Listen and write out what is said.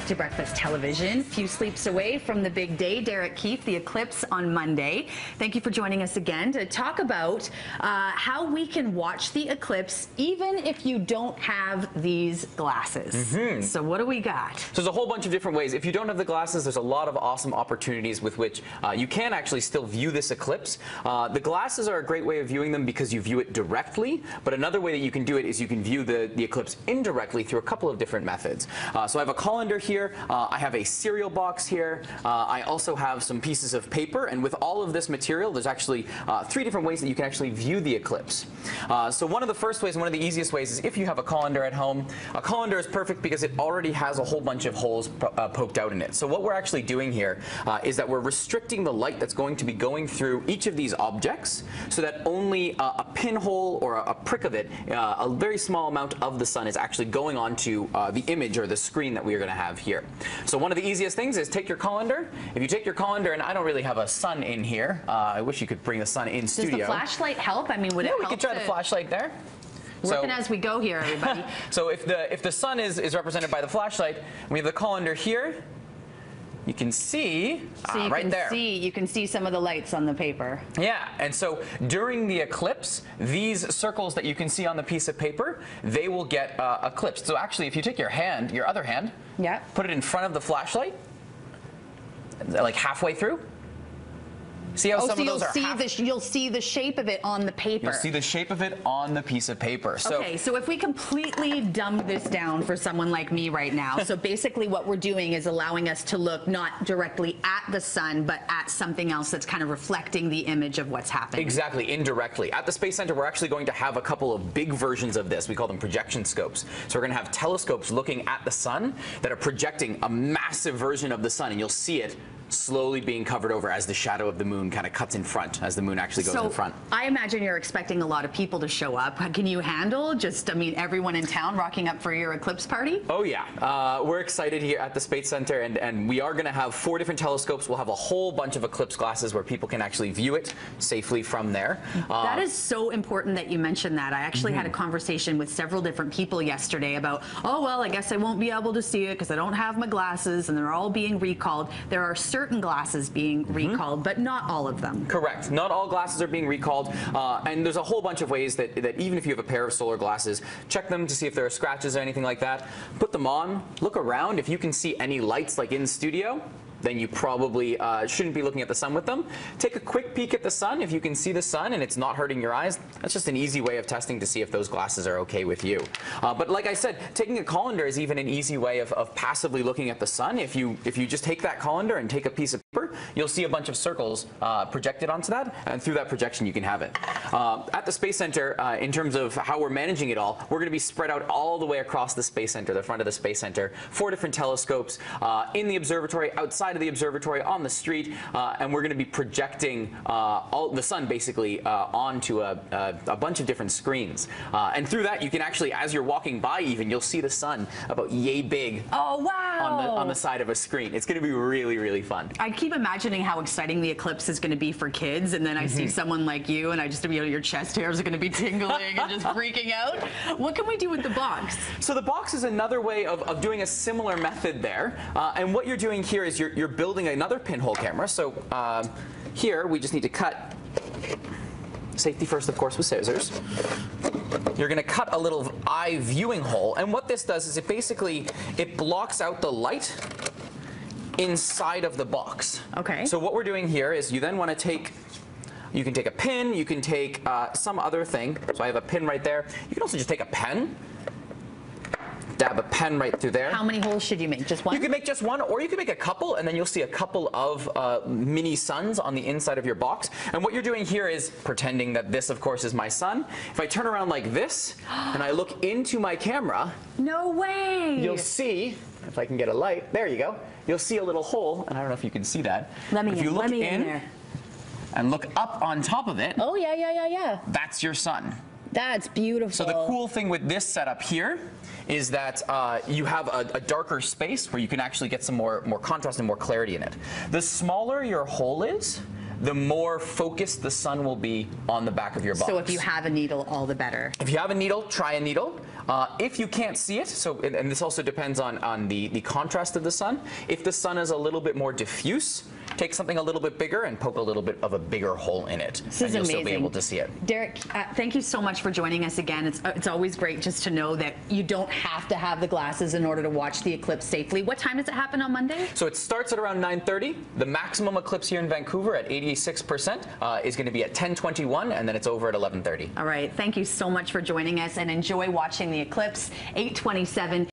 back to Breakfast Television. Few sleeps away from the big day. Derek Kief, the eclipse on Monday. Thank you for joining us again to talk about how we can watch the eclipse even if you don't have these glasses. So what do we got? So there's a whole bunch of different ways. If you don't have the glasses, there's a lot of awesome opportunities with which you can actually still view this eclipse. The glasses are a great way of viewing them because you view it directly, but another way that you can do it is you can view the eclipse indirectly through a couple of different methods. So I have a colander here, I have a cereal box here, I also have some pieces of paper, and with all of this material there's actually 3 different ways that you can actually view the eclipse. So one of the first ways, one of the easiest ways, is if you have a colander at home. A colander is perfect because it already has a whole bunch of holes poked out in it. So what we're actually doing here is that we're restricting the light that's going to be going through each of these objects so that only a pinhole or a prick of it, a very small amount of the sun, is actually going onto the image or the screen that we are going to have here. So one of the easiest things is take your colander. If you take your colander, and I don't really have a sun in here. I wish you could bring the sun in studio. Does the flashlight help? I mean, would it help? Yeah, we could try the flashlight there. Working as we go here, everybody. So if the sun is represented by the flashlight, we have the colander here. You can see right there. You can see some of the lights on the paper. Yeah, and so during the eclipse, these circles that you can see on the piece of paper, they will get eclipsed. So actually, if you take your hand, your other hand, put it in front of the flashlight, like halfway through. See how some of those are you'll see the shape of it on the paper. You'll see the shape of it on the piece of paper. So, okay, so if we completely dumb this down for someone like me right now, so basically what we're doing is allowing us to look not directly at the sun, but at something else that's kind of reflecting the image of what's happening. Exactly, indirectly. At the Space Center, we're actually going to have a couple of big versions of this. We call them projection scopes. So we're going to have telescopes looking at the sun that are projecting a massive version of the sun, and you'll see it slowly being covered over as the shadow of the moon kind of cuts in front, as the moon actually goes in front. I imagine you're expecting a lot of people to show up. Can you handle just, I mean, everyone in town rocking up for your eclipse party? Oh yeah, we're excited here at the Space Center, and we are going to have 4 different telescopes. We'll have a whole bunch of eclipse glasses where people can actually view it safely from there. That is so important that you mentioned that. I actually had a conversation with several different people yesterday about, oh well, I guess I won't be able to see it because I don't have my glasses, and they're all being recalled. There are certain glasses being recalled, but not all of them. Correct. Not all glasses are being recalled, and there's a whole bunch of ways that even if you have a pair of solar glasses, check them to see if there are scratches or anything like that. Put them on, look around. If you can see any lights like in studio, then you probably shouldn't be looking at the sun with them. Take a quick peek at the sun. If you can see the sun and it's not hurting your eyes, that's just an easy way of testing to see if those glasses are okay with you. But like I said, taking a colander is even an easy way of passively looking at the sun. If you just take that colander and take a piece of paper, you'll see a bunch of circles projected onto that, and through that projection you can have it. At the Space Center, in terms of how we're managing it all, we're going to be spread out all the way across the Space Center, the front of the Space Center, 4 different telescopes in the observatory, outside of the observatory, on the street, and we're going to be projecting all the sun basically onto a bunch of different screens. And through that you can actually, as you're walking by even, you'll see the sun about yay big on the side of a screen. It's going to be really, really fun. I keep imagining how exciting the eclipse is going to be for kids, and then I see someone like you, and I just, your chest hairs are going to be tingling and just freaking out. What can we do with the box? So the box is another way of doing a similar method there, and what you're doing here is you're building another pinhole camera. So here we just need to cut, safety first of course with scissors. You're going to cut a little eye viewing hole, and what this does is it blocks out the light inside of the box. Okay. So what we're doing here is you then want to take, you can take a pin, you can take some other thing. So I have a pin right there. You can also just take a pen, dab a pen right through there. How many holes should you make? Just one? You can make just one, or you can make a couple, and then you'll see a couple of mini suns on the inside of your box. And what you're doing here is pretending that this, of course, is my sun. If I turn around like this, and I look into my camera, no way! You'll see, if I can get a light, there you go. You'll see a little hole, and I don't know if you can see that. If you look in there and look up on top of it, oh yeah, that's your sun. That's beautiful. So the cool thing with this setup here is that you have a darker space where you can actually get some more contrast and more clarity in it. The smaller your hole is, the more focused the sun will be on the back of your box. So if you have a needle, all the better. If you have a needle, try a needle. If you can't see it, and this also depends on the contrast of the sun. If the sun is a little bit more diffuse, take something a little bit bigger and poke a little bit of a bigger hole in it. This is you'll amazing. still be able to see it. Derek, thank you so much for joining us again. It's always great just to know that you don't have to have the glasses in order to watch the eclipse safely. What time does it happen on Monday? So it starts at around 9:30. The maximum eclipse here in Vancouver at 86% is going to be at 10:21, and then it's over at 11:30. All right. Thank you so much for joining us, and enjoy watching the eclipse. 8:27.